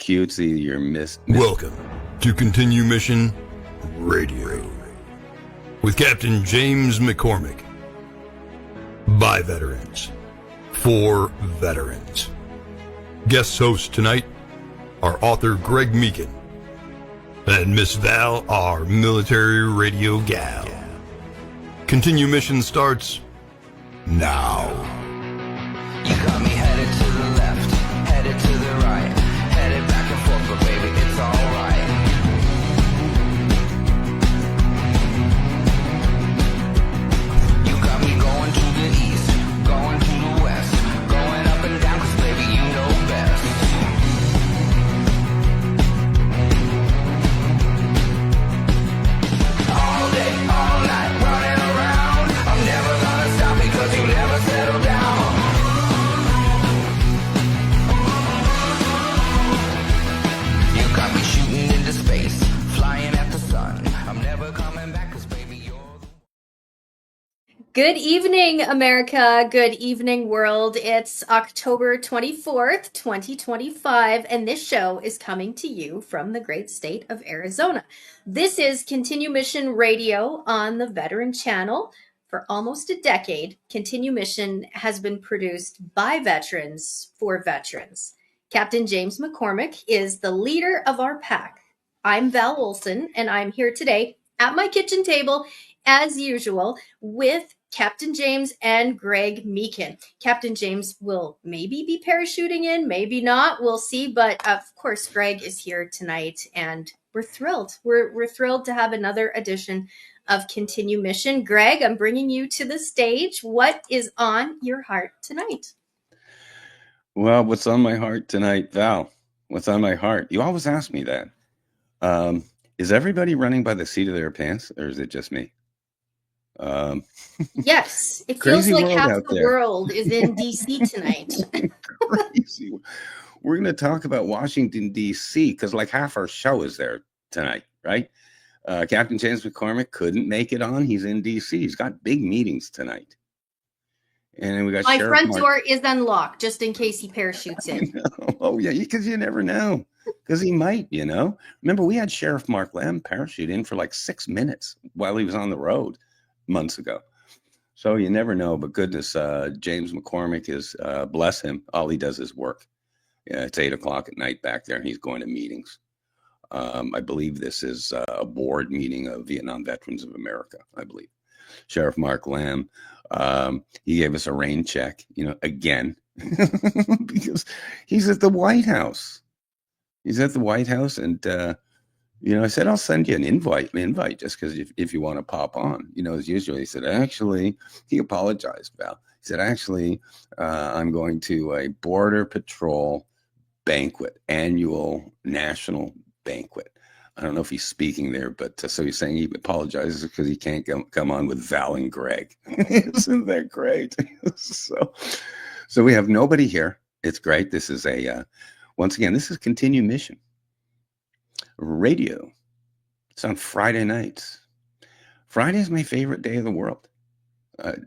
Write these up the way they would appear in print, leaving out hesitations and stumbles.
cutesy, you're miss. Welcome to Continue Mission Radio with Captain James McCormick. By veterans, for veterans. Guest hosts tonight are author Greg Meekin and Miss Val, our military radio gal. Continue Mission starts now. You got me headed to the left, headed to the right, headed back and forth, but baby, it's alright. You got me going to the east, going to the west, going up and down, cause baby, you know best. All day, all night, running around, I'm never gonna stop because you never settle down. You got me shooting into space, flying at the sun. I'm never coming back cause baby you're the Good evening, America. Good evening, world. It's October 24th, 2025, and this show is coming to you from the great state of Arizona. This is Continue Mission Radio on the Veteran Channel. For almost a decade, Continue Mission has been produced by veterans for veterans. Captain James McCormick is the leader of our pack. I'm Val Olson, and I'm here today at my kitchen table, as usual, with Captain James and Greg Meekin. Captain James will maybe be parachuting in, maybe not. We'll see. But of course, Greg is here tonight, and we're thrilled. We're thrilled to have another edition of Continue Mission. Greg, I'm bringing you to the stage. What is on your heart tonight? Well, what's on my heart tonight, Val? What's on my heart? You always ask me that. Is everybody running by the seat of their pants, or is it just me? Yes, it feels Crazy like world half out the there. world is in DC tonight. Crazy. We're going to talk about Washington, D.C., because like half our show is there tonight, right? Captain James McCormick couldn't make it on. He's in D.C. He's got big meetings tonight. And then we got My Sheriff front Mark. door is unlocked just in case he parachutes in. Oh, yeah, because you never know. Because he might, you know. Remember, we had Sheriff Mark Lamb parachute in for like 6 minutes while he was on the road months ago. So you never know. But goodness, James McCormick is, bless him, all he does is work. Yeah, it's 8 o'clock at night back there, and he's going to meetings. I believe this is a board meeting of Vietnam Veterans of America, I believe. Sheriff Mark Lamb, he gave us a rain check, you know, again, because he's at the White House. He's at the White House, and, you know, I said, I'll send you an invite just because if you want to pop on, you know, as usual. He said, actually, he apologized, Val. He said, actually, I'm going to a Border Patrol banquet, annual national banquet. I don't know if he's speaking there, but so he's saying he apologizes because he can't come on with Val and Greg. Isn't that great? So we have nobody here. It's great. This is once again, this is Continue Mission Radio. It's on Friday nights. Friday is my favorite day of the world.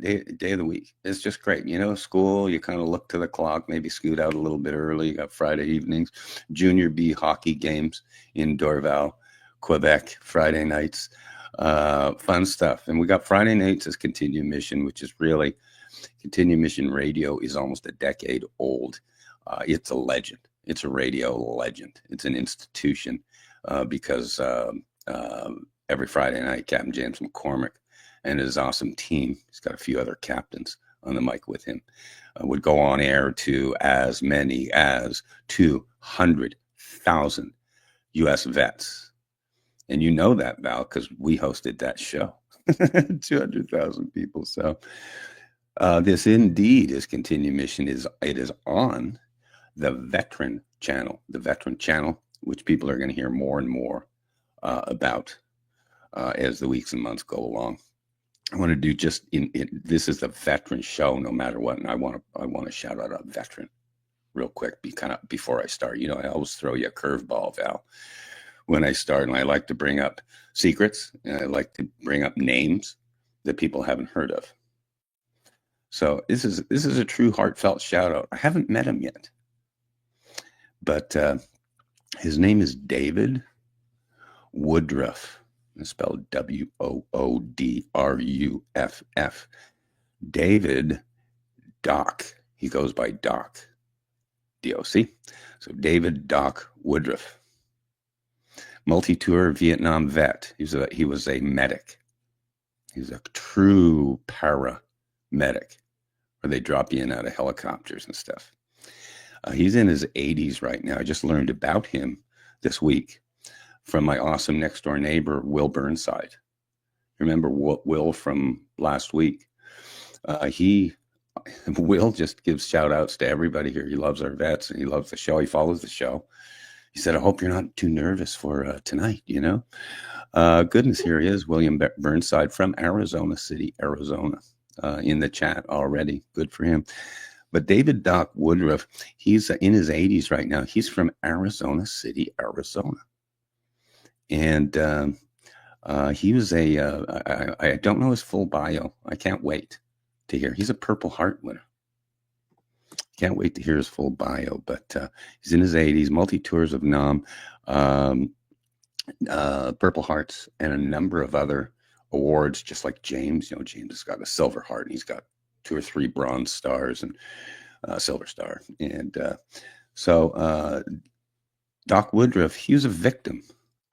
Day of the week. It's just great. You know, school, you kind of look to the clock, maybe scoot out a little bit early. You got Friday evenings, Junior B hockey games in Dorval, Quebec, Friday nights. Fun stuff. And we got Friday nights as Continue Mission, which is really, Continue Mission Radio is almost a decade old. It's a legend. It's a radio legend. It's an institution because every Friday night, Captain James McCormick and his awesome team, he's got a few other captains on the mic with him, would go on air to as many as 200,000 U.S. vets. And you know that, Val, because we hosted that show. 200,000 people. So this indeed is Continue Mission. It is on the Veteran Channel. The Veteran Channel, which people are going to hear more and more about as the weeks and months go along. I want to do just this is the veteran show, no matter what, and I want to shout out a veteran real quick, before I start. You know, I always throw you a curveball, Val, when I start, and I like to bring up secrets, and I like to bring up names that people haven't heard of. So this is a true heartfelt shout out. I haven't met him yet, but His name is David Woodruff. It's spelled Woodruff. David Doc. He goes by Doc. DOC. So David Doc Woodruff. Multi-tour Vietnam vet. He was a medic. He's a true paramedic, where they drop you in out of helicopters and stuff. He's in his 80s right now. I just learned about him this week from my awesome next door neighbor, Will Burnside. Remember Will from last week? Will just gives shout outs to everybody here. He loves our vets and he loves the show. He follows the show. He said, I hope you're not too nervous for tonight, you know? Goodness, here he is, William Burnside from Arizona City, Arizona, in the chat already. Good for him. But David Doc Woodruff, he's in his 80s right now. He's from Arizona City, Arizona. And he was I don't know his full bio. I can't wait to hear. He's a Purple Heart winner. Can't wait to hear his full bio, but he's in his 80s, multi-tours of NAM, Purple Hearts, and a number of other awards, just like James. You know, James has got a Silver Heart, and he's got 2 or 3 Bronze Stars and Silver Star. And so Doc Woodruff, he was a victim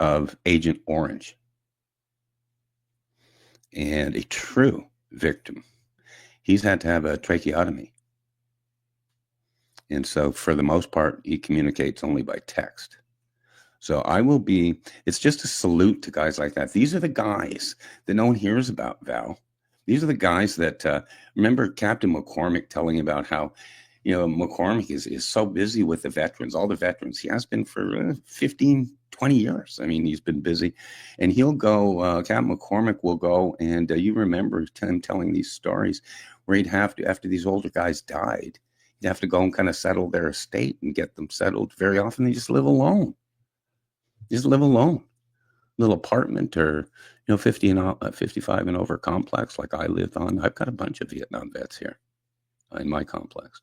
of Agent Orange, and a true victim. He's had to have a tracheotomy. And so for the most part, he communicates only by text. So it's just a salute to guys like that. These are the guys that no one hears about, Val. These are the guys that, remember Captain McCormick telling about how, you know, McCormick is so busy with the veterans, all the veterans. He has been for 15, 20 years. I mean, he's been busy. And he'll go, Captain McCormick will go, and you remember him telling these stories where he'd have to, after these older guys died, he'd have to go and kind of settle their estate and get them settled. Very often they just live alone. Little apartment, or, you know, 55 and over complex like I live on. I've got a bunch of Vietnam vets here in my complex.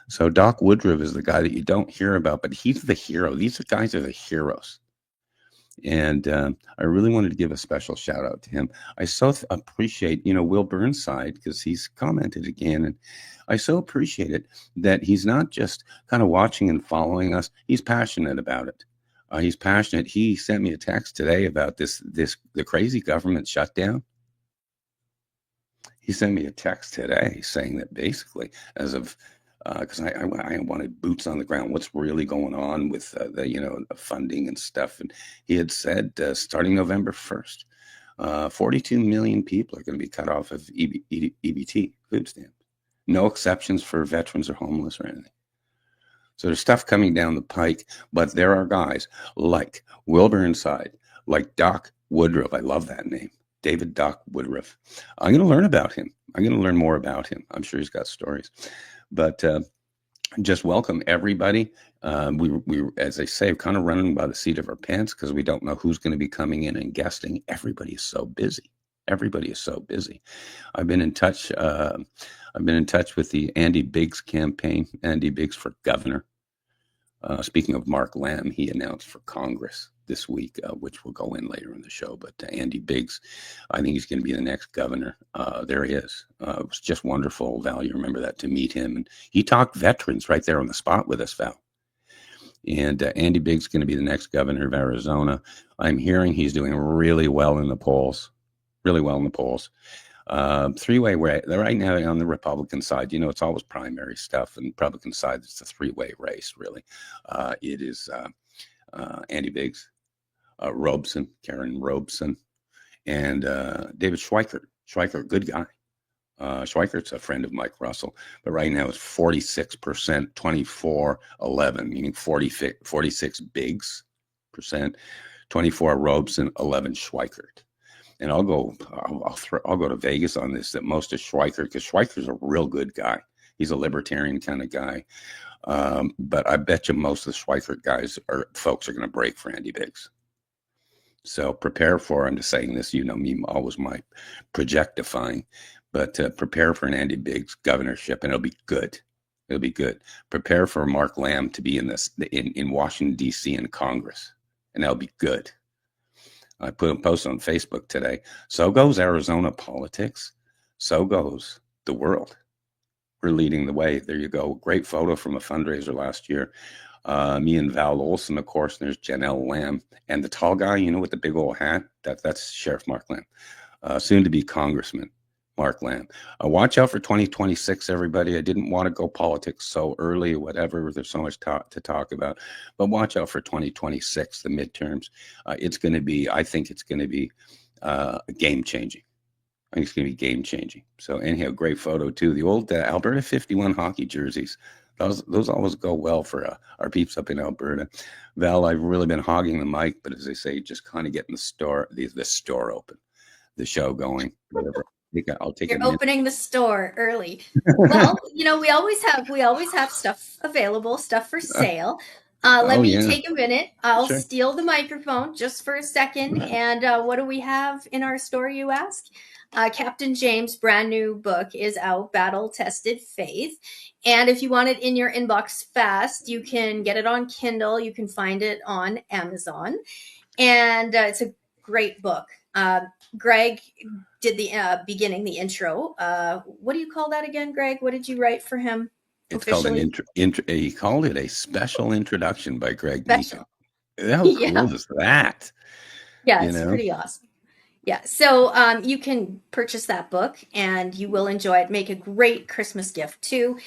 So Doc Woodruff is the guy that you don't hear about, but he's the hero. These guys are the heroes. And I really wanted to give a special shout out to him. I so appreciate, you know, Will Burnside, because he's commented again. And I so appreciate it that he's not just kind of watching and following us. He's passionate about it. He's passionate. He sent me a text today about the crazy government shutdown. He sent me a text today saying that basically, as of, because I wanted boots on the ground, what's really going on with the funding and stuff. And he had said starting November 1st, 42 million people are going to be cut off of EBT, food stamps. No exceptions for veterans or homeless or anything. So there's stuff coming down the pike, but there are guys like Will Burnside, like Doc Woodruff. I love that name, David Doc Woodruff. I'm going to learn about him. I'm going to learn more about him. I'm sure he's got stories. But just welcome everybody. We, as I say, kind of running by the seat of our pants because we don't know who's going to be coming in and guesting. Everybody is so busy. I've been in touch. I've been in touch with the Andy Biggs campaign, Andy Biggs for governor. Speaking of Mark Lamb, he announced for Congress this week, which we'll go in later in the show. But Andy Biggs, I think he's going to be the next governor. There he is. It was just wonderful, Val. You remember that, to meet him. And he talked veterans right there on the spot with us, Val. And Andy Biggs is going to be the next governor of Arizona. I'm hearing he's doing really well in the polls. Three-way right now on the Republican side, you know, it's always primary stuff, and Republican side, it's a three-way race, really. It is Andy Biggs, Karen Robeson, and David Schweikert. Schweikert, good guy. Schweikert's a friend of Mike Russell, but right now it's 46%, 24-11, meaning 46 Biggs percent, 24 Robeson, 11 Schweikert. And I'll go to Vegas on this, that most of Schweikert, because Schweikert's a real good guy. He's a libertarian kind of guy. But I bet you most of the Schweikert folks are going to break for Andy Biggs. So prepare for, I'm just saying this, you know me, always my projectifying, but prepare for an Andy Biggs governorship, and it'll be good. It'll be good. Prepare for Mark Lamb to be in Washington, D.C. in Congress, and that'll be good. I put a post on Facebook today. So goes Arizona politics. So goes the world. We're leading the way. There you go. Great photo from a fundraiser last year. Me and Val Olson, of course, and there's Janelle Lamb. And the tall guy, with the big old hat, that's Sheriff Mark Lamb. Soon to be Congressman Mark Lamb. Watch out for 2026, everybody. I didn't want to go politics so early, whatever. There's so much to talk about. But watch out for 2026, the midterms. I think it's going to be game-changing. I think it's going to be game-changing. So anyhow, great photo, too. The old Alberta 51 hockey jerseys. Those always go well for our peeps up in Alberta. Val, I've really been hogging the mic, but as I say, just kind of getting the store open, the show going, whatever. I'll take You're opening the store early. Well, we always have stuff available, stuff for sale. Let me take a minute. I'll steal the microphone just for a second. And what do we have in our store, you ask? Captain James' brand new book is out, Battle Tested Faith. And if you want it in your inbox fast, you can get it on Kindle. You can find it on Amazon. And it's a great book. Greg did the the intro. What do you call that again, Greg? What did you write for him? It's called an intro. He called it a special introduction by Greg Meekan. How cool is that? Yeah, it's pretty awesome. Yeah, so you can purchase that book and you will enjoy it. Make a great Christmas gift too.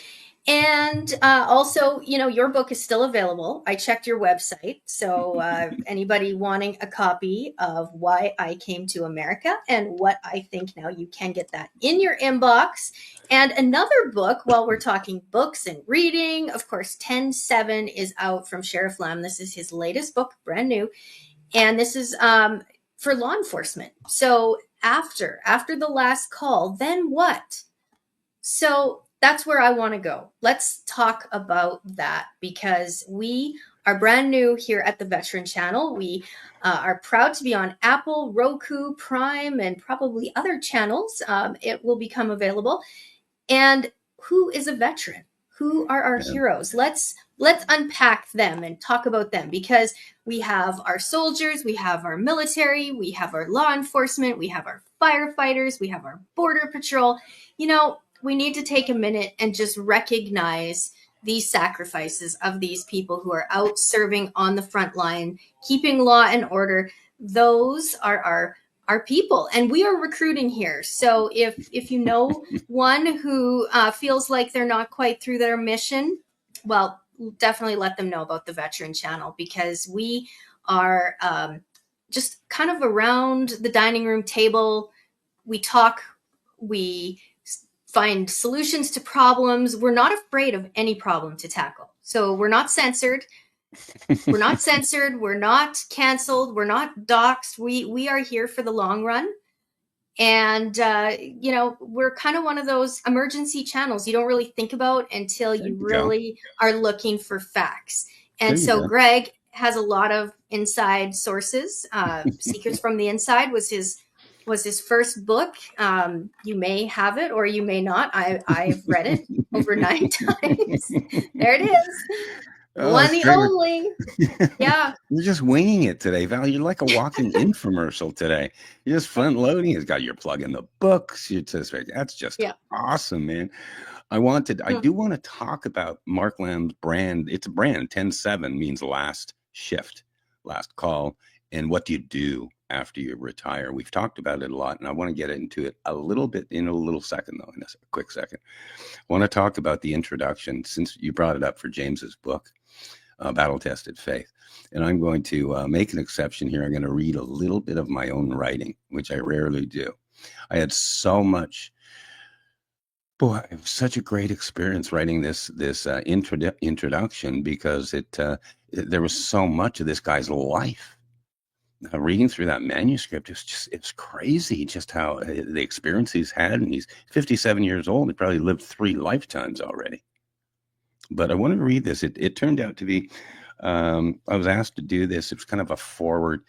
And also, your book is still available. I checked your website. So anybody wanting a copy of Why I Came to America and What I Think Now, you can get that in your inbox. And another book, while we're talking books and reading, of course, 10-7 is out from Sheriff Lamb. This is his latest book, brand new. And this is for law enforcement. So after the last call, then what? So that's where I want to go. Let's talk about that because we are brand new here at the Veteran Channel. We are proud to be on Apple, Roku, Prime, and probably other channels. It will become available. And who is a veteran? Who are our heroes? Let's unpack them and talk about them because we have our soldiers, we have our military, we have our law enforcement, we have our firefighters, we have our border patrol. We need to take a minute and just recognize these sacrifices of these people who are out serving on the front line, keeping law and order. Those are our people, and we are recruiting here. So if you know one who feels like they're not quite through their mission, well, definitely let them know about the Veteran Channel because we are just kind of around the dining room table. We talk, we find solutions to problems. We're not afraid of any problem to tackle. So we're not censored. We're not censored. We're not canceled. We're not doxxed. We are here for the long run. And, we're kind of one of those emergency channels you don't really think about until you really are looking for facts. And so Greg has a lot of inside sources. Secrets from the Inside was his first book. You may have it or you may not. I've read it over 9 times. There it is. One the only. Yeah. You're just winging it today, Val. You're like a walking infomercial today. You're just front loading. It's got your plug in the books. That's just awesome, man. I do want to talk about Mark Lamb's brand. It's a brand. 10-7 means last shift, last call. And what do you do after you retire? We've talked about it a lot, and I want to get into it a little bit in a little second, though, in a quick second. I want to talk about the introduction, since you brought it up for James's book, Battle Tested Faith. And I'm going to make an exception here. I'm going to read a little bit of my own writing, which I rarely do. I had so much... Boy, it was such a great experience writing this introduction because there was so much of this guy's life. Reading through that manuscript, it's crazy just how the experience he's had. And he's 57 years old. He probably lived 3 lifetimes already. But I wanted to read this. It turned out to be, I was asked to do this. It was kind of a forward,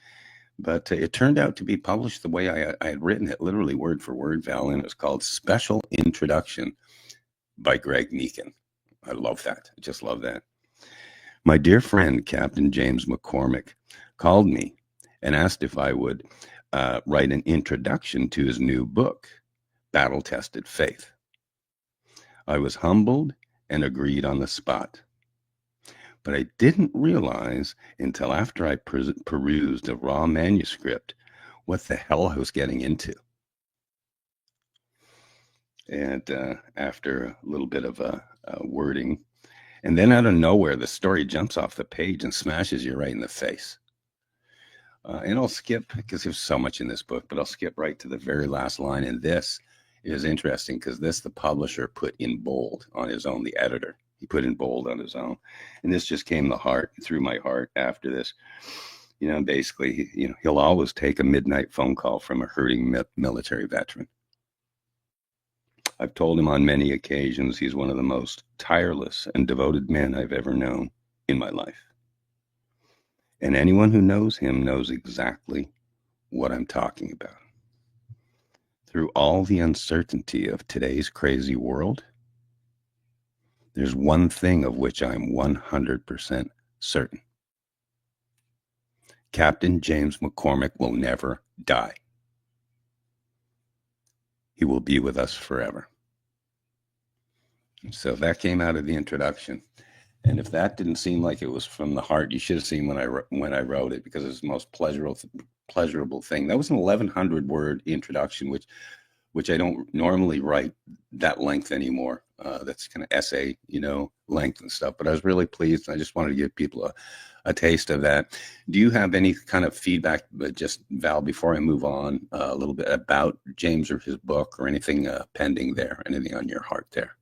but it turned out to be published the way I had written it, literally word for word, Val, and it was called Special Introduction by Greg Meekan. I love that. I just love that. My dear friend, Captain James McCormick, called me and asked if I would write an introduction to his new book, Battle Tested Faith. I was humbled and agreed on the spot. But I didn't realize until after I perused a raw manuscript what the hell I was getting into. And after a little bit of wording, and then out of nowhere, the story jumps off the page and smashes you right in the face. And I'll skip, because there's so much in this book, but I'll skip right to the very last line. And this is interesting because this, the publisher put in bold on his own, the editor. He put in bold on his own. And this just came through my heart after this. You know, basically, he'll always take a midnight phone call from a hurting military veteran. I've told him on many occasions he's one of the most tireless and devoted men I've ever known in my life. And anyone who knows him knows exactly what I'm talking about. Through all the uncertainty of today's crazy world, there's one thing of which I'm 100% certain. Captain James McCormick will never die. He will be with us forever. So that came out of the introduction. And if that didn't seem like it was from the heart, you should have seen when I wrote it, because it's the most pleasurable thing. That was an 1,100 word introduction, which I don't normally write that length anymore. That's kind of essay, length and stuff. But I was really pleased. I just wanted to give people a taste of that. Do you have any kind of feedback, just Val, before I move on a little bit about James or his book, or anything pending there, anything on your heart there?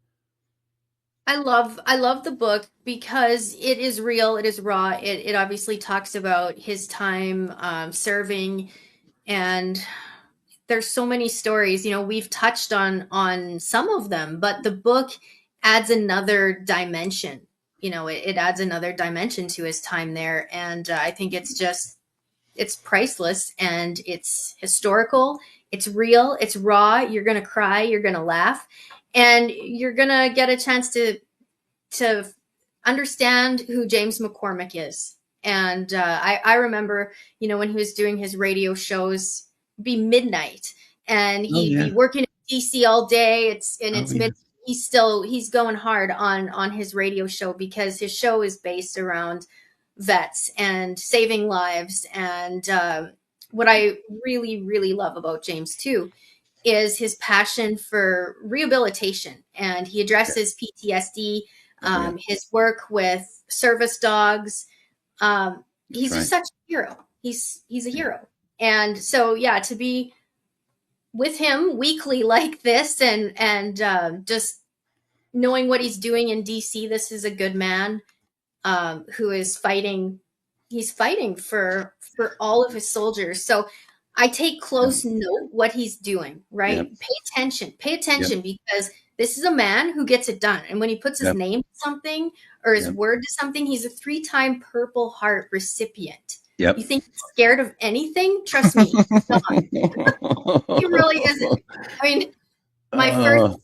I love the book because it is real, it is raw. It obviously talks about his time serving, and there's so many stories. We've touched on some of them, but the book adds another dimension. It adds another dimension to his time there, and I think it's priceless, and it's historical, it's real, it's raw. You're gonna cry, you're gonna laugh, and you're gonna get a chance to understand who James McCormick is. And I remember, when he was doing his radio shows, be midnight, and he'd be working in DC all day. It's mid. He's going hard on his radio show, because his show is based around vets and saving lives. And what I really, really love about James too is his passion for rehabilitation, and he addresses PTSD, his work with service dogs. He's just such a hero. He's a hero. And so, to be with him weekly like this, and just knowing what he's doing in DC, this is a good man who is fighting. He's fighting for all of his soldiers. So I take close note what he's doing, right? Yep. Pay attention, because this is a man who gets it done. And when he puts his name to something, or his word to something, he's a 3-time Purple Heart recipient. Yep. You think he's scared of anything? Trust me, he's not. He really isn't. I mean, my first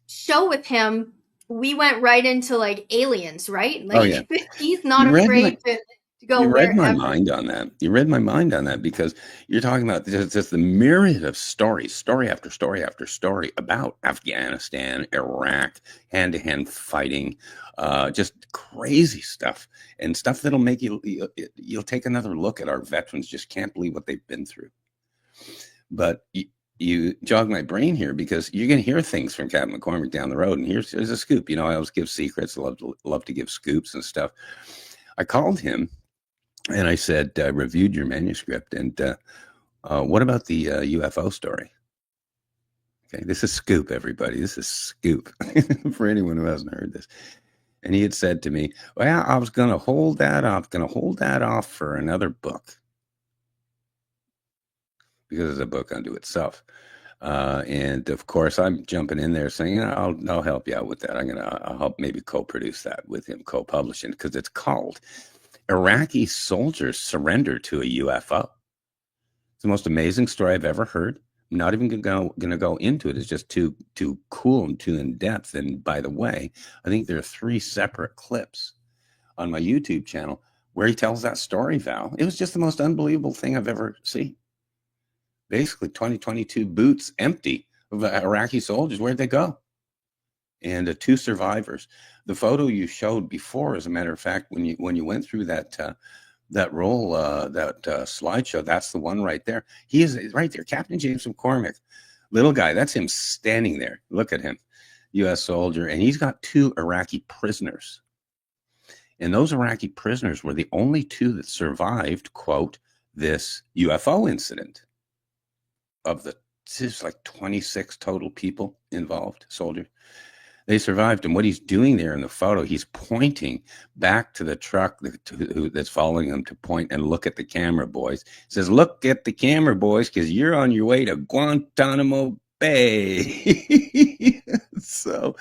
show with him, we went right into like aliens, right? Like, he's not afraid to go. You read my mind on that. You read my mind on that, because you're talking about just the myriad of stories, story after story after story about Afghanistan, Iraq, hand-to-hand fighting, just crazy stuff, and stuff that'll make you'll take another look at our veterans. Just can't believe what they've been through. But you jog my brain here, because you're going to hear things from Captain McCormick down the road. And here's a scoop. I always give secrets. I love to give scoops and stuff. I called him and I said, I reviewed your manuscript, and what about the UFO story? Okay, this is scoop, everybody. This is scoop for anyone who hasn't heard this. And he had said to me, well, I was going to hold that off for another book, because it's a book unto itself. And of course, I'm jumping in there saying, I'll help you out with that. I'll help maybe co-produce that with him, co-publishing, because it's called Iraqi Soldiers Surrender to a UFO. It's the most amazing story I've ever heard. Not even gonna go into it. It's just too cool and too in depth. And by the way, I think there are 3 separate clips on my YouTube channel where he tells that story, Val. It was just the most unbelievable thing I've ever seen. Basically, 2022 boots empty of Iraqi soldiers. Where'd they go? And 2 survivors. The photo you showed before, as a matter of fact, when you went through that slideshow, that's the one right there. He is right there, Captain James McCormick, little guy. That's him standing there. Look at him, U.S. soldier, and he's got 2 Iraqi prisoners. And those Iraqi prisoners were the only 2 that survived, quote, this UFO incident. Of the, it's like 26 total people involved, soldiers. They survived. And what he's doing there in the photo, he's pointing back to the truck that's following him to point and look at the camera, boys. He says, look at the camera, boys, because you're on your way to Guantanamo Bay. So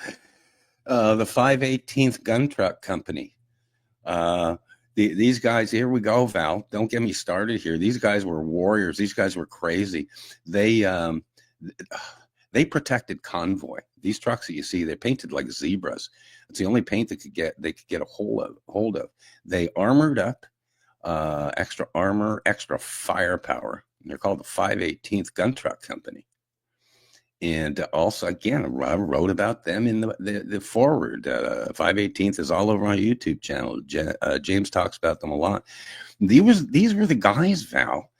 the 518th Gun Truck Company. These guys, here we go, Val. Don't get me started here. These guys were warriors. These guys were crazy. They protected convoy. These trucks that you see, they're painted like zebras. It's the only paint they could get a hold of. They armored up, extra armor, extra firepower. They're called the 518th Gun Truck Company. And also, again, I wrote about them in the forward. 518th is all over my YouTube channel. James talks about them a lot. These were the guys, Val,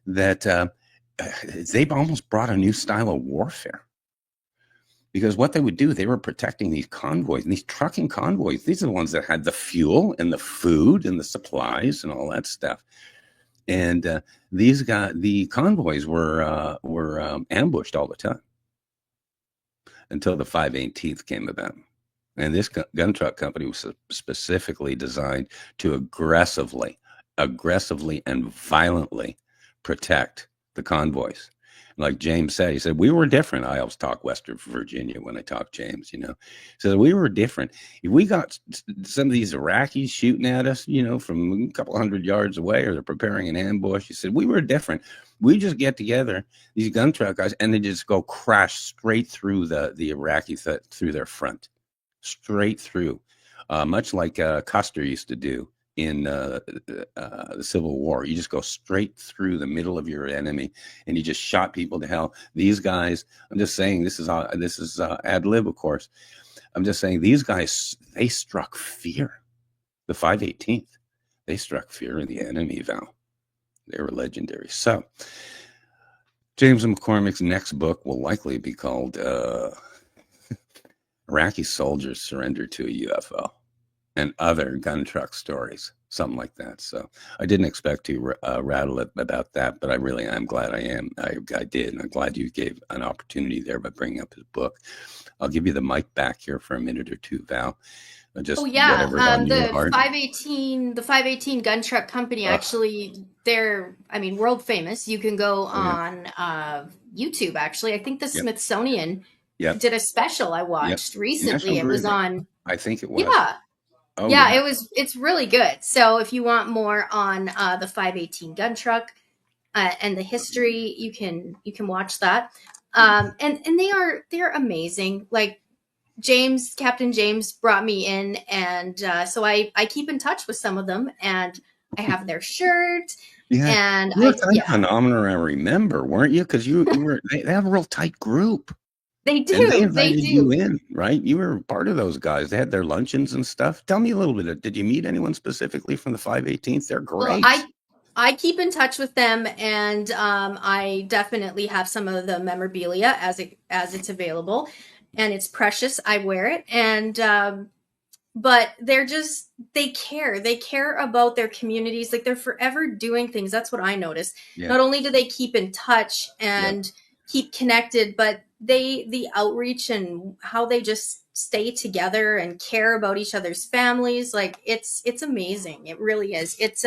that they've almost brought a new style of warfare. Because what they would do, they were protecting these convoys, and these trucking convoys. These are the ones that had the fuel and the food and the supplies and all that stuff. And the convoys were ambushed all the time until the 518th came about. And this gun truck company was specifically designed to aggressively and violently protect the convoys. Like James said, he said, we were different. I always talk Western Virginia when I talk James, He said, we were different. If we got some of these Iraqis shooting at us, from a couple hundred yards away, or they're preparing an ambush, he said, we were different. We just get together, these gun truck guys, and they just go crash straight through the Iraqi through their front, straight through, much like Custer used to do in the Civil War. You just go straight through the middle of your enemy, and you just shot people to hell. These guys, I'm just saying, this is ad lib, of course. I'm just saying, these guys, they struck fear. The 518th, they struck fear in the enemy, Val. They were legendary. So, James McCormick's next book will likely be called Iraqi Soldiers Surrender to a UFO and Other Gun Truck Stories, something like that. So I didn't expect to rattle it about that, but I really am glad I did. And I'm glad you gave an opportunity there by bringing up his book. I'll give you the mic back here for a minute or two, Val. Just the 518 Gun Truck Company, actually, they're, world famous. You can go on YouTube, actually. I think the Smithsonian did a special I watched recently. It was on, I think it was. Yeah. Oh, yeah, it's really good. So if you want more on the 518 gun truck and the history, you can watch that. And they're amazing. Like Captain James brought me in, and so I keep in touch with some of them, and I have their shirt. Yeah, and you were kind of an honorary member, weren't you? Because they have a real tight group. They do. And they invited you in, right? You were part of those guys. They had their luncheons and stuff. Tell me a little bit. Did you meet anyone specifically from the 518th? They're great. Well, I keep in touch with them, and I definitely have some of the memorabilia as it's available, and it's precious. I wear it, and but they care about their communities. Like, they're forever doing things. That's what I noticed. Yeah. Not only do they keep in touch and keep connected, but the outreach and how they just stay together and care about each other's families, like it's amazing. It really is. It's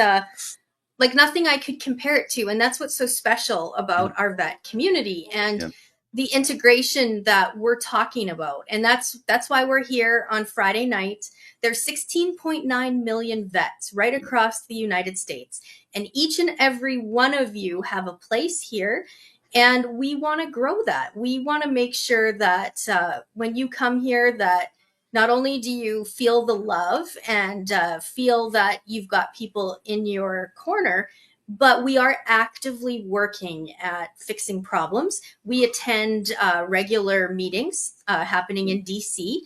like nothing I could compare it to, and that's what's so special about our vet community and the integration that we're talking about. And that's why we're here on Friday night. There's 16.9 million vets right across the United States, and each and every one of you have a place here. And we want to grow that. We want to make sure that when you come here, that not only do you feel the love and feel that you've got people in your corner, but we are actively working at fixing problems. We attend regular meetings happening in DC,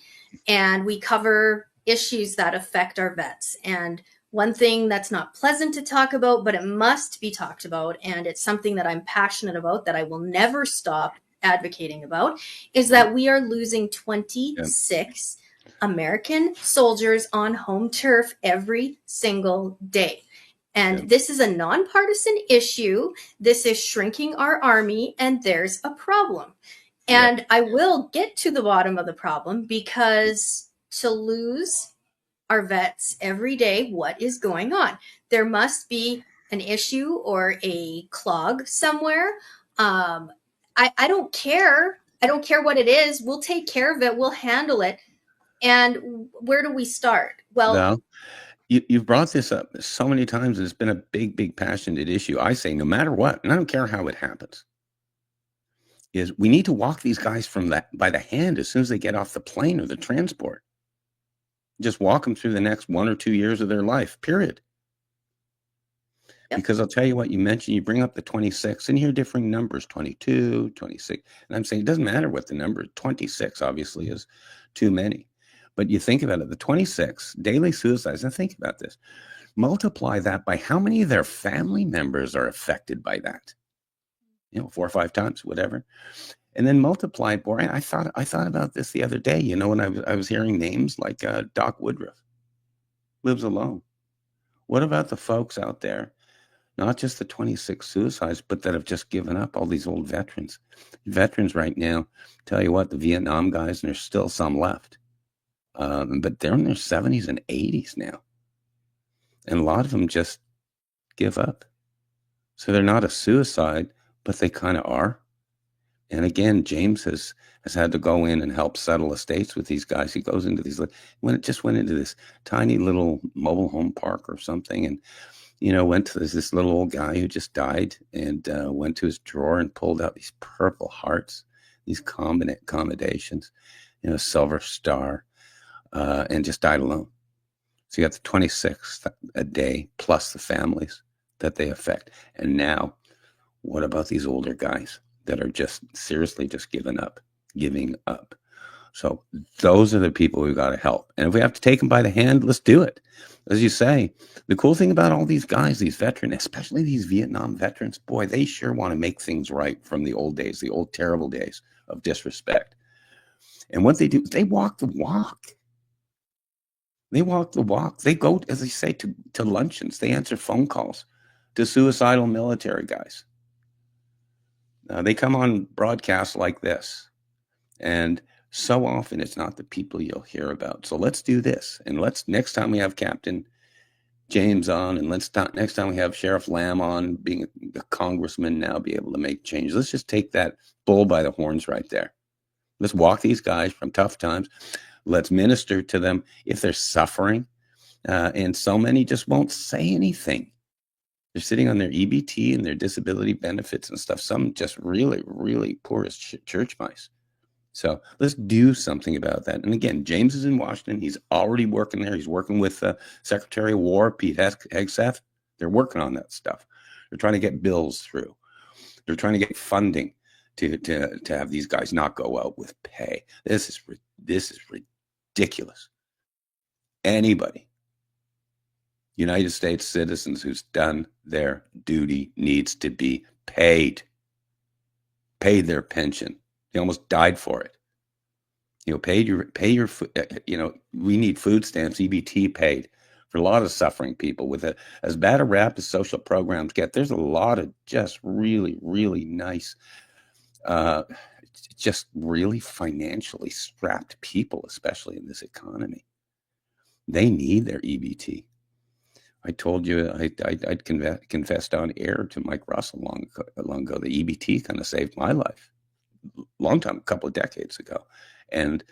and we cover issues that affect our vets. And one thing that's not pleasant to talk about, but it must be talked about, and it's something that I'm passionate about, that I will never stop advocating about, is that we are losing 26 American soldiers on home turf every single day. And this is a nonpartisan issue. This is shrinking our army, and there's a problem. And I will get to the bottom of the problem, because to lose our vets every day, what is going on? There must be an issue or a clog somewhere. I don't care. I don't care what it is. We'll take care of it. We'll handle it. And where do we start? Well, Val, you've brought this up so many times, and it's been a big, big, passionate issue. I say, no matter what, and I don't care how it happens, is we need to walk these guys by the hand as soon as they get off the plane or the transport. Just walk them through the next 1 or 2 years of their life, period. Because I'll tell you what, you bring up the 26, and you hear differing numbers, 22, 26. And I'm saying it doesn't matter what the number is. 26 obviously is too many. But you think about it, the 26 daily suicides, and think about this. Multiply that by how many of their family members are affected by that. 4 or 5 times, whatever. And then multiply it. Boy, I thought about this the other day, when I was hearing names like Doc Woodruff, lives alone. What about the folks out there, not just the 26 suicides, but that have just given up, all these old veterans? Veterans right now, tell you what, the Vietnam guys, and there's still some left. But they're in their 70s and 80s now. And a lot of them just give up. So they're not a suicide, but they kind of are. And again, James has had to go in and help settle estates with these guys. He goes into these, went into this tiny little mobile home park or something, and went to this little old guy who just died, and went to his drawer and pulled out these Purple Hearts, these accommodations, Silver Star, and just died alone. So you got the 26 a day plus the families that they affect. And now, what about these older guys that are just seriously just giving up? So those are the people we've got to help. And if we have to take them by the hand, let's do it. As you say, the cool thing about all these guys, these veterans, especially these Vietnam veterans, boy, they sure want to make things right from the old days, the old terrible days of disrespect. And what they do, they walk the walk. They walk the walk. They go, as they say, to luncheons. They answer phone calls to suicidal military guys. They come on broadcasts like this, and so often it's not the people you'll hear about. So let's do this, and next time we have Captain James on, and next time we have Sheriff Lamb on, being a congressman now, be able to make changes. Let's just take that bull by the horns right there. Let's walk these guys from tough times. Let's minister to them if they're suffering, and so many just won't say anything. They're sitting on their EBT and their disability benefits and stuff. Some just really, really poor as church mice. So let's do something about that. And again, James is in Washington. He's already working there. He's working with Secretary of War, Pete Hegseth. They're working on that stuff. They're trying to get bills through. They're trying to get funding to have these guys not go out with pay. This is ridiculous. Anybody, United States citizens who's done their duty, needs to be paid their pension. They almost died for it. Pay your, we need food stamps, EBT paid for a lot of suffering people. With as bad a rap as social programs get, there's a lot of just really, really nice, just really financially strapped people, especially in this economy. They need their EBT. I told you I'd confessed on air to Mike Russell long ago. The EBT kind of saved my life, long time, a couple of decades ago, and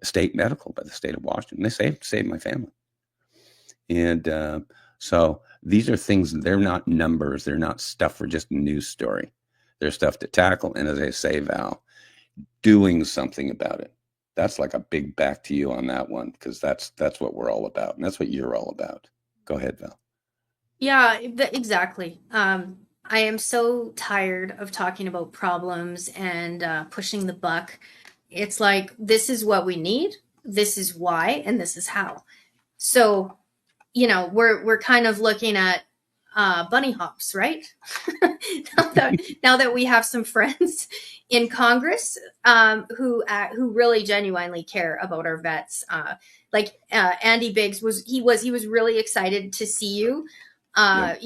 state medical by the state of Washington. They saved my family. And so these are things. They're not numbers. They're not stuff for just a news story. There's stuff to tackle. And as I say, Val, doing something about it. That's like a big back to you on that one, because that's what we're all about. And that's what you're all about. Go ahead, Val. Yeah, exactly. I am so tired of talking about problems and pushing the buck. It's like, this is what we need, this is why, and this is how. So, we're kind of looking at bunny hops, right? now that we have some friends in Congress who really genuinely care about our vets, like Andy Biggs was really excited to see you, and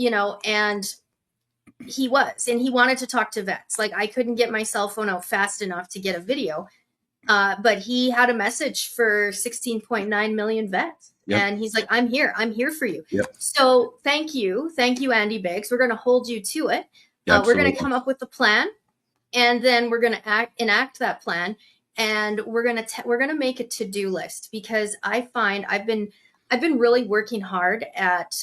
he wanted to talk to vets. Like, I couldn't get my cell phone out fast enough to get a video, but he had a message for 16.9 million vets. Yep. And he's like, I'm here for you. Yep. So thank you, Andy Biggs. We're going to hold you to it. We're going to come up with a plan, and then we're going to enact that plan, and we're going to make a to-do list, because I find I've been really working hard at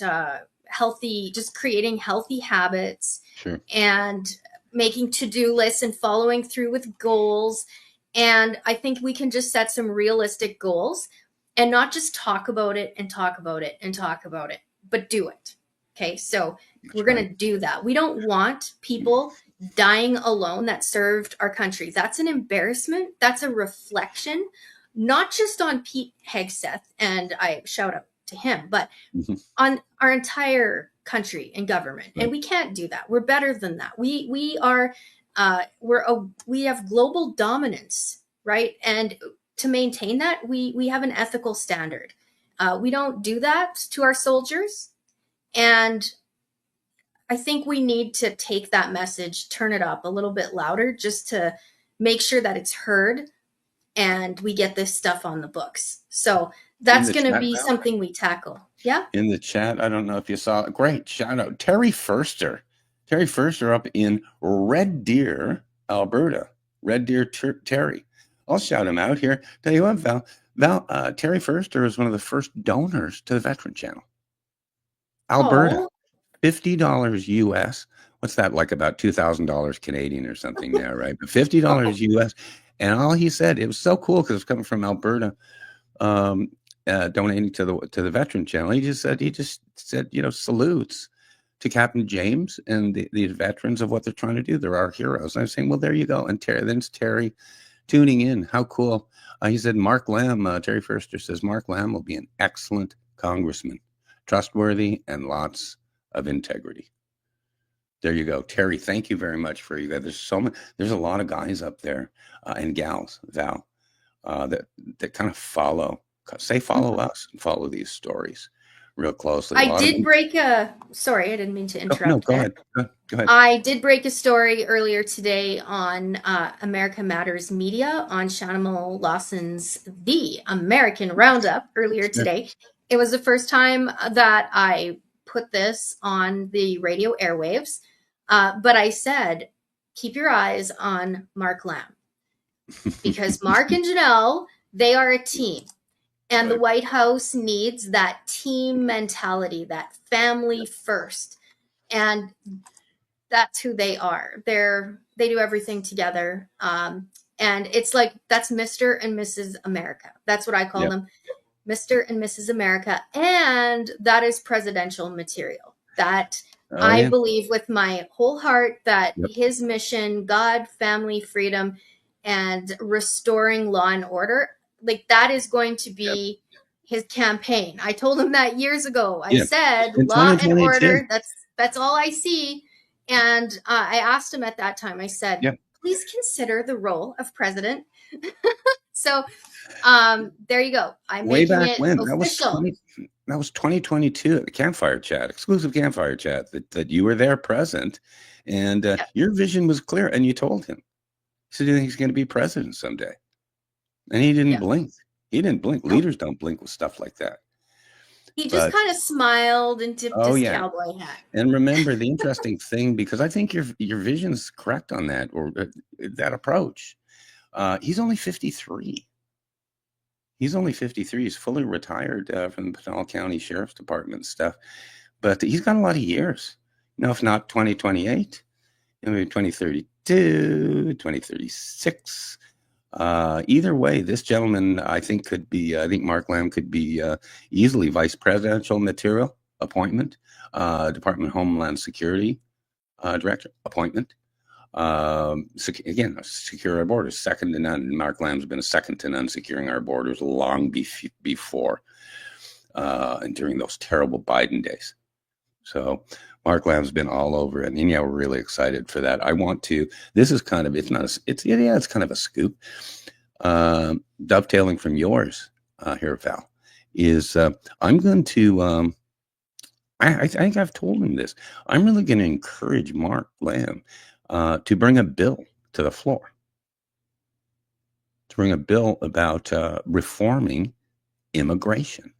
creating healthy habits. Sure. And making to-do lists and following through with goals. And I think we can just set some realistic goals and not just talk about it, but do it. Okay, so we're going to do that. We don't want people dying alone that served our country. That's an embarrassment. That's a reflection, not just on Pete Hegseth, and I shout out to him, but on our entire country and government. Right. And we can't do that. We're better than that. We have global dominance, right? And to maintain that, we have an ethical standard. We don't do that to our soldiers. And I think we need to take that message, turn it up a little bit louder, just to make sure that it's heard and we get this stuff on the books. So that's going to be something we tackle. Yeah. In the chat, I don't know if you saw, great shout out, Terry Furster up in Red Deer, Alberta. Red Deer Terry. I'll shout him out here. Tell you what, Val, Terry Furster is one of the first donors to the Veteran Channel. Alberta, $50 US. What's that, like about $2,000 Canadian or something now, right? But $50 US. And all he said, it was so cool because it's coming from Alberta, donating to the Veteran Channel. He just said, salutes to Captain James and the veterans of what they're trying to do. They're our heroes. And I'm saying, well, there you go. And Terry tuning in. How cool. He said, Mark Lamb, Terry Furster says, Mark Lamb will be an excellent congressman, trustworthy and lots of integrity. There you go. Terry, thank you very much for you guys. There's a lot of guys up there and gals, Val, that kind of follow us and follow these stories real closely. Sorry, I didn't mean to interrupt. No, go ahead. Go ahead. I did break a story earlier today on America Matters Media on Shanimal Lawson's The American Roundup earlier today. It was the first time that I put this on the radio airwaves, but I said, keep your eyes on Mark Lamb, because Mark and Janelle, they are a team. And the White House needs that team mentality, that family first. And that's who they are. They do everything together. And it's like, that's Mr. and Mrs. America. That's what I call them. Mr. and Mrs. America. And that is presidential material. That I believe with my whole heart that his mission, God, family, freedom, and restoring law and order, like, that is going to be his campaign. I told him that years ago. I said, law and order, that's all I see. And I asked him at that time, I said, please consider the role of president. So there you go. I'm way making back it when official. that was 2022 at the Campfire Chat, exclusive Campfire Chat, that you were there present, and your vision was clear, and you told him. He said, you think he's going to be president someday? And he didn't blink. He didn't blink. No. Leaders don't blink with stuff like that. He just kind of smiled and tipped his cowboy hat. And remember the interesting thing, because I think your vision's correct on that, or that approach. He's only 53. He's only 53. He's fully retired from the Pinal County Sheriff's Department stuff. But he's got a lot of years. If not 2028. maybe 2032, 2036. Either way, this gentleman, I think Mark Lamb could be easily vice presidential material appointment, Department of Homeland Security director appointment. Again, secure our borders, second to none. Mark Lamb's been a second to none securing our borders long before and during those terrible Biden days. So Mark Lamb's been all over it, and yeah, we're really excited for that. This is kind of, it's kind of a scoop. Dovetailing from yours here, Val, is I'm going to, I think I've told him this. I'm really going to encourage Mark Lamb to bring a bill to the floor, to bring a bill about reforming immigration.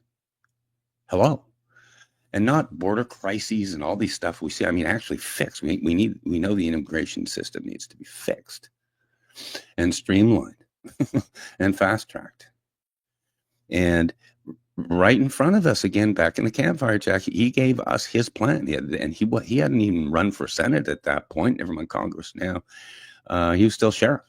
Hello. And not border crises and all these stuff we see. I mean, actually fixed. We know the immigration system needs to be fixed and streamlined and fast-tracked. And right in front of us, again, back in the campfire, Jack, he gave us his plan. He hadn't even run for Senate at that point, never mind Congress now. He was still sheriff.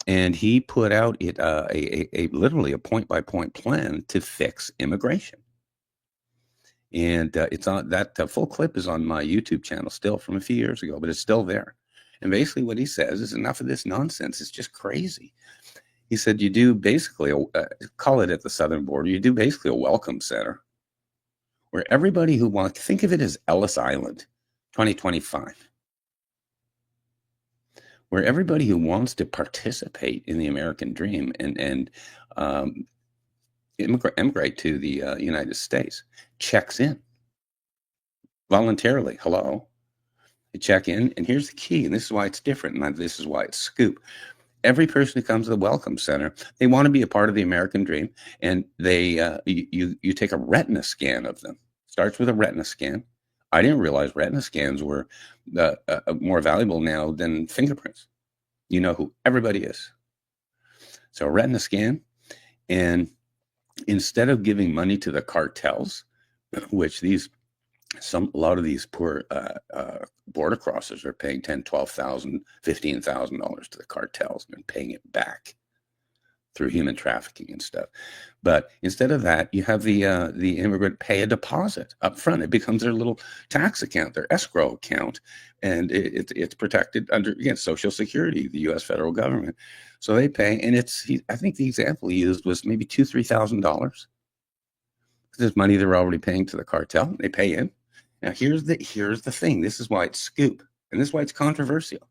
And he put out literally a point-by-point plan to fix immigration. And it's on that full clip is on my YouTube channel still from a few years ago, but it's still there. And basically what he says is enough of this nonsense. It's just crazy. He said, you do basically, call it at the southern border, you do basically a welcome center where everybody who wants, think of it as Ellis Island 2025, where everybody who wants to participate in the American dream and immigrate to the United States checks in voluntarily. Hello. They check in, and here's the key, and this is why it's different, and this is why it's scoop. Every person who comes to the Welcome Center, they want to be a part of the American dream, and they you take a retina scan of them. Starts with a retina scan. I didn't realize retina scans were more valuable now than fingerprints. You know who everybody is. So a retina scan, and instead of giving money to the cartels, which a lot of these poor border crossers are paying $10,000, $12,000, $15,000 to the cartels and paying it back through human trafficking and stuff. But instead of that, you have the immigrant pay a deposit up front. It becomes their little tax account, their escrow account, and it's protected under, again, Social Security, the U.S. federal government. So they pay, and I think the example he used was maybe $2,000-$3,000. There's money they're already paying to the cartel. They pay in. Now here's the thing. This is why it's scoop, and this is why it's controversial.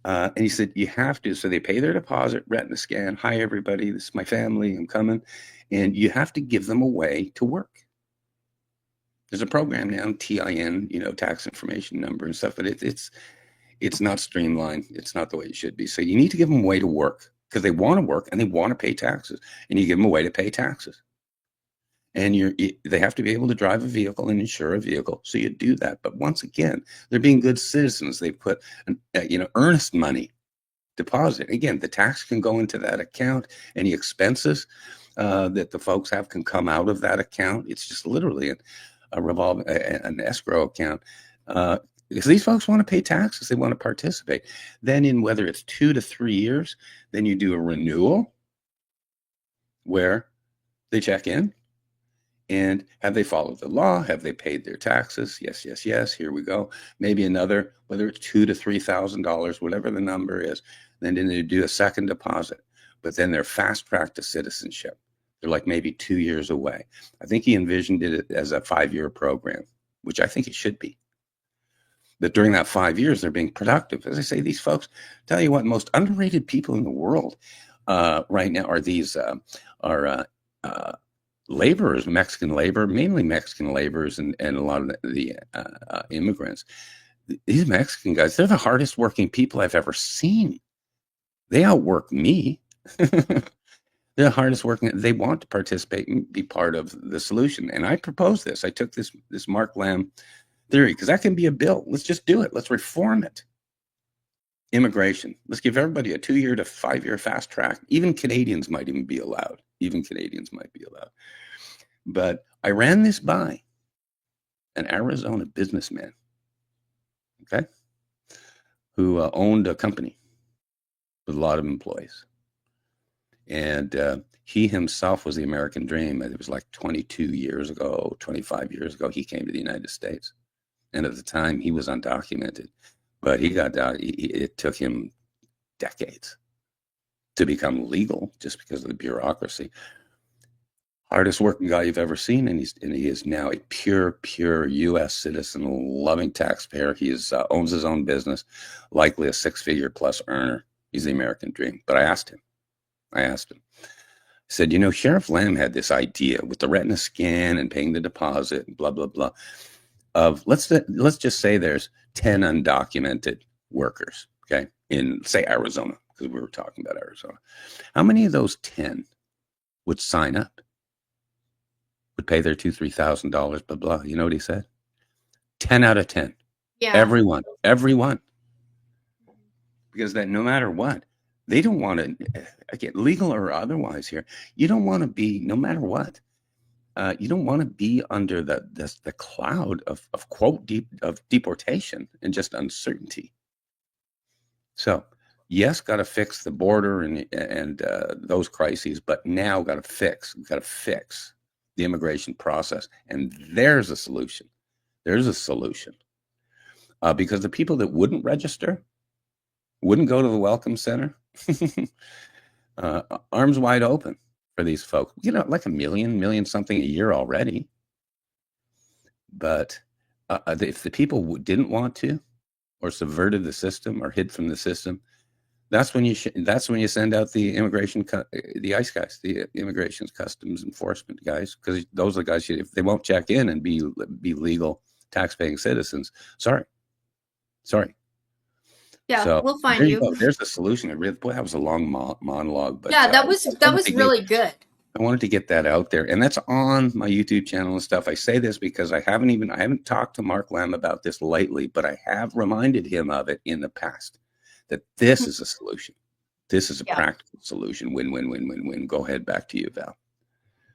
And he said you have to. So they pay their deposit, retina scan. Hi everybody, this is my family. I'm coming, and you have to give them a way to work. There's a program now, TIN, tax information number and stuff, but it's not streamlined. It's not the way it should be. So you need to give them a way to work because they want to work and they want to pay taxes, and you give them a way to pay taxes. And they have to be able to drive a vehicle and insure a vehicle. So you do that. But once again, they're being good citizens. They put, earnest money deposit. Again, the tax can go into that account. Any expenses that the folks have can come out of that account. It's just literally an escrow account. Because these folks want to pay taxes. They want to participate. Then in whether it's 2 to 3 years, then you do a renewal where they check in. And have they followed the law? Have they paid their taxes? Yes, yes, yes. Here we go. Maybe another, whether it's $2,000 to $3,000, whatever the number is. Then they do a second deposit. But then they're fast-tracked to citizenship. They're like maybe 2 years away. I think he envisioned it as a 5-year program, which I think it should be. But during that 5 years, they're being productive. As I say, these folks, tell you what, most underrated people in the world right now are these laborers, Mexican labor, mainly Mexican laborers, and a lot of the immigrants. These Mexican guys, they're the hardest working people I've ever seen. They outwork me. They're the hardest working. They want to participate and be part of the solution. And I proposed this. I took this Mark Lamb theory, because that can be a bill. Let's just do it. Let's reform it. Immigration. Let's give everybody a 2-year to 5-year fast track. Even Canadians might even be allowed. But I ran this by an Arizona businessman. okay, who owned a company with a lot of employees. And he himself was the American dream. It was like 22 years ago, 25 years ago, he came to the United States. And at the time, he was undocumented. But he got down, it took him decades to become legal just because of the bureaucracy. Hardest working guy you've ever seen. And he is now a pure U.S. citizen, loving taxpayer. He owns his own business, likely a 6-figure plus earner. He's the American dream. But I asked him, I said, Sheriff Lamb had this idea with the retina scan and paying the deposit and blah, blah, blah, of let's just say there's 10 undocumented workers, okay, in, say, Arizona, because we were talking about Arizona. How many of those 10 would sign up, would pay their $2,000, $3,000, blah, blah? You know what he said? 10 out of 10. Yeah. Everyone. Because that no matter what, they don't want to get legal or otherwise here. You don't want to be, no matter what, you don't want to be under the cloud of quote of deportation and just uncertainty. So yes, got to fix the border and those crises, but now got to fix the immigration process. And there's a solution. There's a solution because the people that wouldn't register, wouldn't go to the Welcome Center, arms wide open for these folks. Like a million something a year already. But if the people didn't want to, or subverted the system, or hid from the system, that's when you send out the immigration, the ICE guys, the immigration customs enforcement guys, because those are the guys. If they won't check in and be legal tax-paying citizens, sorry. Yeah, So we'll find you. There's the solution. Boy, that was a long monologue, but yeah, that was really good. I wanted to get that out there, and that's on my YouTube channel and stuff. I say this because I haven't talked to Mark Lamb about this lately, but I have reminded him of it in the past, that this is a solution. This is a practical solution. Win. Go ahead. Back to you, Val.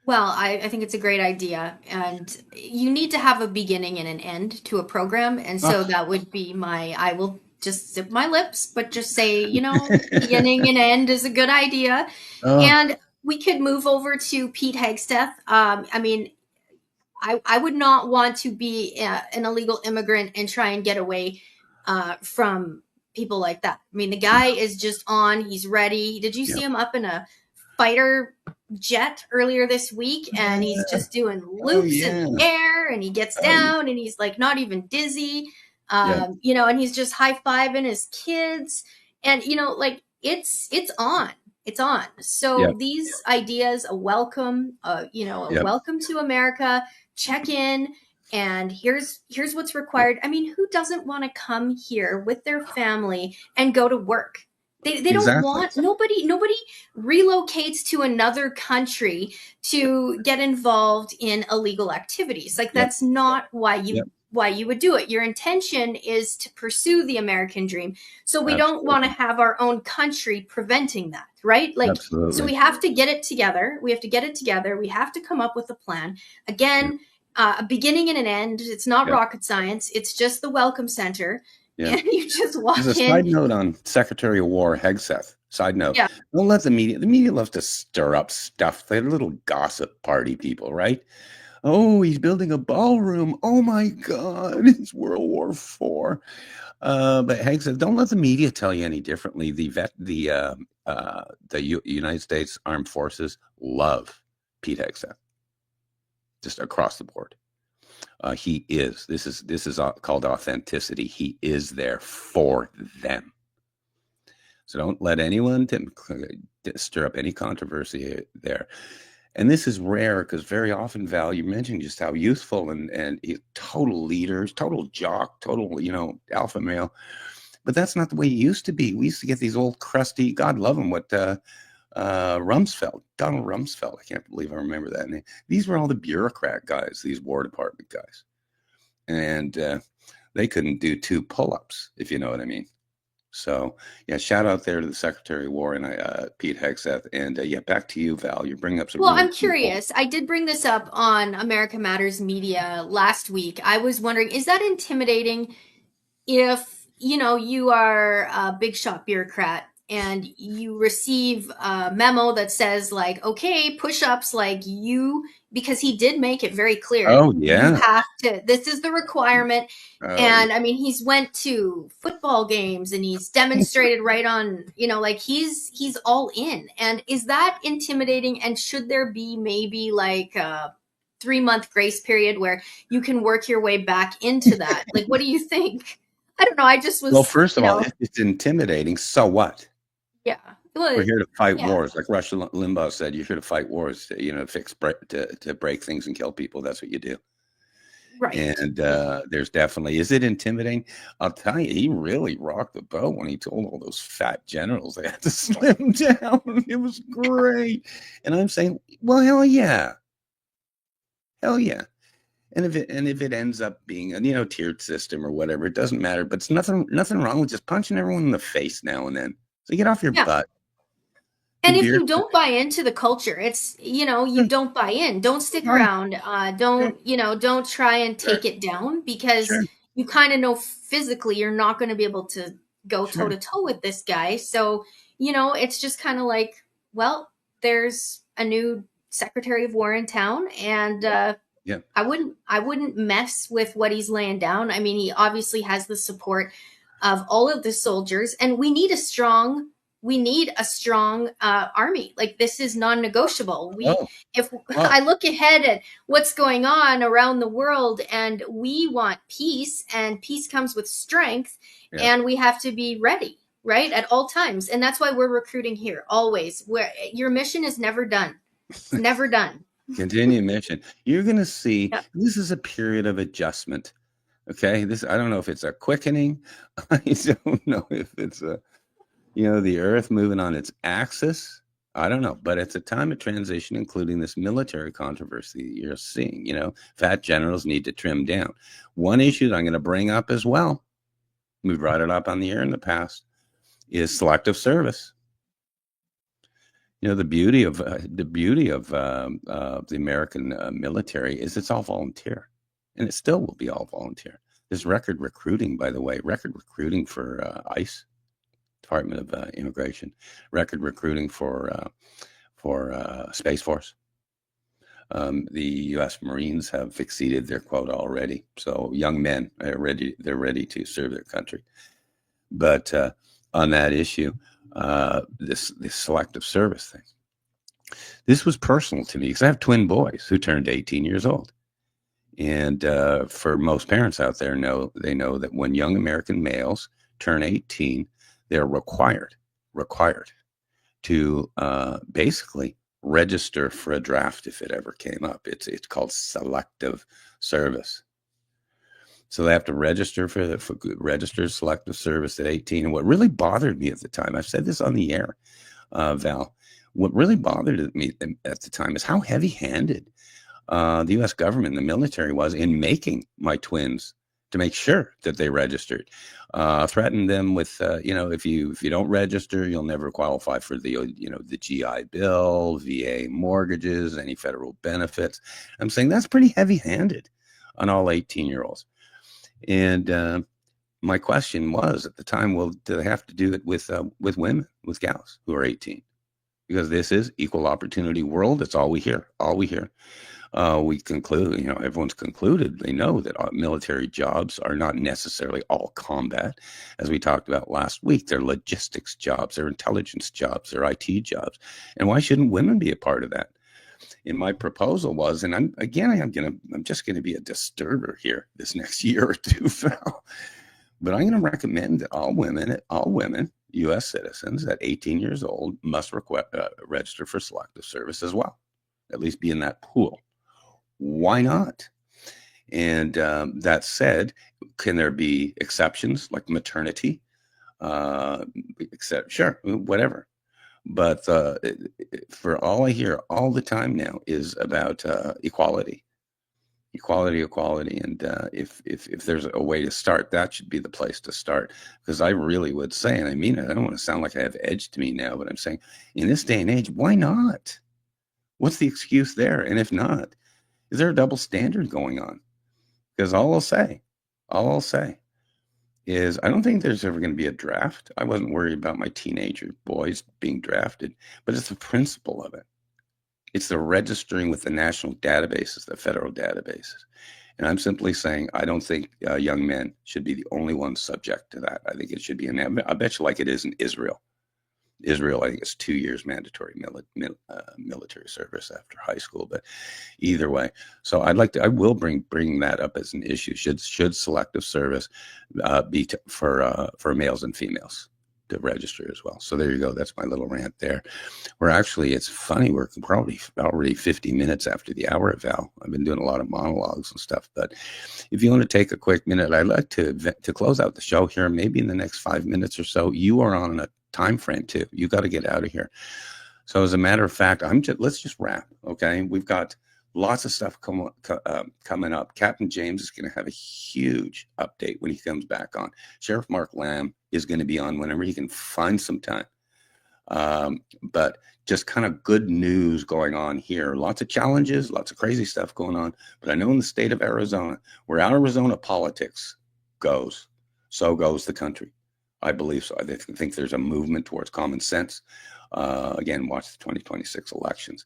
Well, I think it's a great idea, and you need to have a beginning and an end to a program, and so that would be I will just zip my lips, but just say, beginning and end is a good idea. And we could move over to Pete Hegseth. I mean, I would not want to be an illegal immigrant and try and get away from people like that. I mean, the guy is just on. He's ready. Did you see him up in a fighter jet earlier this week? And he's just doing loops in the air, and he gets down and he's like not even dizzy. And he's just high-fiving his kids, and it's on. So these ideas, a welcome, welcome to America. Check in, and here's what's required. I mean, who doesn't want to come here with their family and go to work? They don't want, nobody relocates to another country to get involved in illegal activities. Like that's not why you would do it. Your intention is to pursue the American dream. So we don't want to have our own country preventing that, right? Like, so we have to get it together. We have to come up with a plan. Again, a beginning and an end. It's not rocket science. It's just the Welcome Center. Yeah. And you just walk in. There's a side note on Secretary of War Hegseth. Side note. Yeah. Don't let the media loves to stir up stuff. They're little gossip party people, right? Oh, he's building a ballroom. Oh my God, it's World War IV. But Hegseth, don't let the media tell you any differently. The United States Armed Forces love Pete Hegseth, just across the board. He is. This is called authenticity. He is there for them. So don't let anyone stir up any controversy there. And this is rare because very often, Val, you mentioned just how youthful and he's total leader, total jock, total, alpha male. But that's not the way he used to be. We used to get these old crusty, God love him, Donald Rumsfeld. I can't believe I remember that name. These were all the bureaucrat guys, these War Department guys. And they couldn't do 2 pull-ups, if you know what I mean. So, shout out there to the Secretary of War and Pete Hegseth. And back to you, Val. You're bringing up some. Well, I'm curious. I did bring this up on America Matters Media last week. I was wondering, is that intimidating if you are a big shot bureaucrat and you receive a memo that says like, okay, push-ups, like because he did make it very clear, Oh you yeah. have to, this is the requirement. Oh And I mean, he's went to football games and he's demonstrated right on, like he's all in. And is that intimidating? And should there be maybe like a 3-month grace period where you can work your way back into that? Like, what do you think? I don't know. I just well, was, first of all, if it's intimidating, so what? yeah. Well, We're here to fight yeah, wars, like Rush Limbaugh said. You're here to fight wars, to to break things and kill people. That's what you do. right. And Yeah. there's definitely, is it intimidating? I'll tell you, he really rocked the boat when he told all those fat generals they had to slim down. It was great. And I'm saying, well, hell yeah. Hell yeah. And if it ends up being a tiered system or whatever, it doesn't matter. But it's nothing wrong with just punching everyone in the face now and then. So get off your Yeah. butt. And The if beer. you don't buy into the culture, it's, you don't buy in. Don't stick Right. around. Don't try and Sure. take it down, because Sure. you kind of know physically you're not going to be able to go toe Sure. to toe with this guy. So, it's just kind of like, well, there's a new Secretary of War in town, and Yeah. I wouldn't mess with what he's laying down. I mean, he obviously has the support of all of the soldiers, and we need a strong army. Like, this is non-negotiable. Oh, If oh, I look ahead at what's going on around the world, and we want peace, and peace comes with strength, yeah. and we have to be ready, right, at all times. And that's why we're recruiting here always. Where your mission is never done. It's never done. Continue mission. You're going to see Yeah. this is a period of adjustment. Okay. I don't know if it's a quickening. I don't know if it's the earth moving on its axis. I don't know, but it's a time of transition, including this military controversy that you're seeing. Fat generals need to trim down. One issue that I'm going to bring up as well, we brought it up on the air in the past, is selective service. The beauty of the American military is it's all volunteer, and it still will be all volunteer. There's record recruiting, by the way, for ICE, Department of Immigration, record recruiting for Space Force. The U.S. Marines have exceeded their quota already, so young men are ready. They're ready to serve their country. But on that issue, this selective service thing, this was personal to me because I have twin boys who turned 18 years old. And for most parents out there, know that when young American males turn 18, they're required to basically register for a draft if it ever came up. It's called selective service. So they have to register for registered selective service at 18. And what really bothered me at the time, I've said this on the air, Val, what really bothered me at the time is how heavy-handed the U.S. government, the military, was in making my twins to make sure that they registered. Threatened them with, if you don't register, you'll never qualify for the GI Bill, VA mortgages, any federal benefits. I'm saying that's pretty heavy-handed on all 18-year-olds. And my question was at the time, well, do they have to do it with women, with gals who are 18? Because this is equal opportunity world. It's all we hear. We conclude, everyone's concluded, they know that military jobs are not necessarily all combat. As we talked about last week, they're logistics jobs, they're intelligence jobs, they're IT jobs. And why shouldn't women be a part of that? And my proposal was, and I'm just going to be a disturber here this next year or two, Val, but I'm going to recommend that all women, U.S. citizens at 18 years old must register for selective service as well, at least be in that pool. Why not? And that said, can there be exceptions like maternity? Sure, whatever. But for all I hear all the time now is about equality. And if there's a way to start, that should be the place to start. Because I really would say, and I mean it, I don't want to sound like I have edge to me now, but I'm saying in this day and age, why not? What's the excuse there? And if not, is there a double standard going on? Because all I'll say is I don't think there's ever going to be a draft. I wasn't worried about my teenager boys being drafted, but it's the principle of it. It's the registering with the national databases, the federal databases. And I'm simply saying I don't think young men should be the only ones subject to that. I think it should be, I bet you like it is in Israel. Israel, I think it's 2 years mandatory military service after high school. But either way, so I will bring that up as an issue. Should selective service be for males and females to register as well? So there you go. That's my little rant there. We're actually, it's funny, we're probably already 50 minutes after the hour, Val. I've been doing a lot of monologues and stuff, but if you want to take a quick minute, I'd like to close out the show here, maybe in the next 5 minutes or so. You are on a time frame too. You got to get out of here. So as a matter of fact, let's just wrap. Okay. We've got lots of stuff coming up. Captain James is going to have a huge update when he comes back on. Sheriff Mark Lamb is going to be on whenever he can find some time. But just kind of good news going on here. Lots of challenges, lots of crazy stuff going on. But I know in the state of Arizona, where Arizona politics goes, so goes the country. I believe so. I think there's a movement towards common sense. Again, watch the 2026 elections.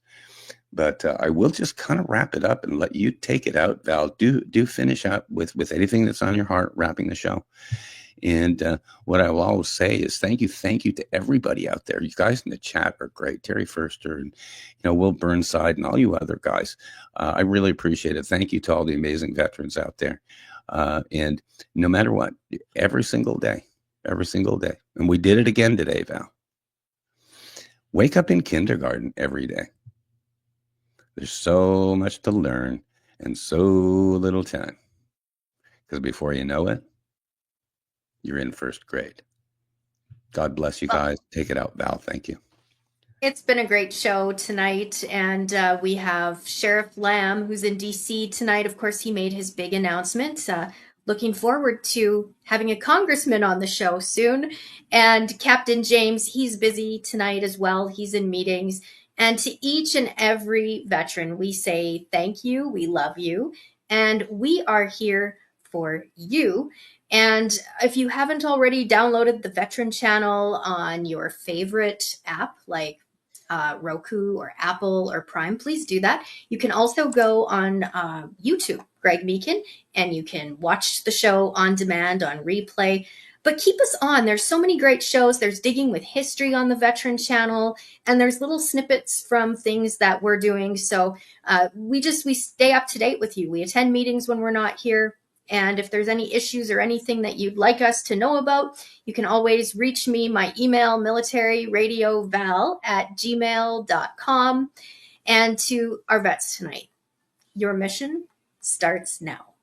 But I will just kind of wrap it up and let you take it out, Val. Do finish up with anything that's on your heart, wrapping the show. And what I will always say is thank you to everybody out there. You guys in the chat are great. Terry Furster and Will Burnside and all you other guys. I really appreciate it. Thank you to all the amazing veterans out there. And no matter what, every single day. And we did it again today, Val. Wake up in kindergarten every day. There's so much to learn and so little time. Because before you know it, you're in first grade. God bless you guys. Take it out, Val. Thank you. It's been a great show tonight, and we have Sheriff Lamb, who's in DC tonight. Of course, he made his big announcement. Looking forward to having a congressman on the show soon. And Captain James, he's busy tonight as well. He's in meetings. And to each and every veteran, we say thank you. We love you. And we are here for you. And if you haven't already downloaded the Veteran Channel on your favorite app, like Roku or Apple or Prime, please do that. You can also go on YouTube, Greg Meekin, and you can watch the show on demand, on replay. But keep us on. There's so many great shows. There's Digging with History on the Veteran Channel, and there's little snippets from things that we're doing. So we stay up to date with you. We attend meetings when we're not here. And if there's any issues or anything that you'd like us to know about, you can always reach me. My email, militaryradioval@gmail.com. And to our vets tonight, your mission starts now.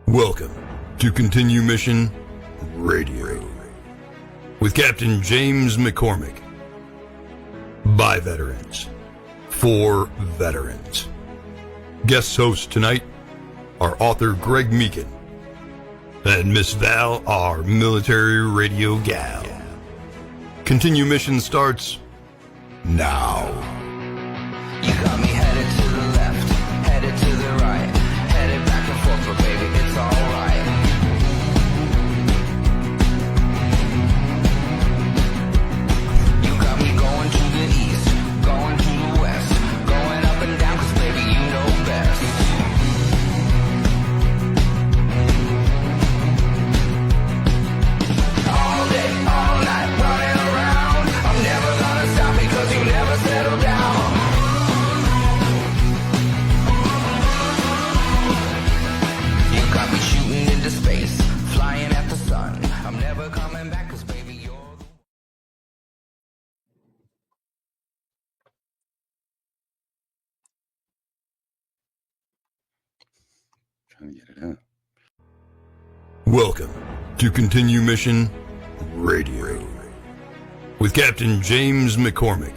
Welcome to Continue Mission Radio with Captain James McCormick. By veterans, for veterans. Guest hosts tonight are author Greg Meekin and Miss Val, our military radio gal. Continue Mission starts now. You got me headed to the left, headed to the right, headed back and forth, but baby, it's alright. You got me going to the east, going to the west, going up and down, cause baby, you know best. All day, all night, running around, I'm never gonna stop because you never settle down. You got me shooting into space, flying at the sun. I'm never coming back, cause baby, you're the Trying to get it out. Welcome to Continue Mission Radio with Captain James McCormick.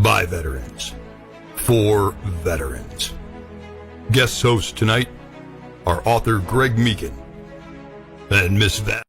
By veterans, for veterans. Guest hosts tonight are author Greg Meekin and Miss Val.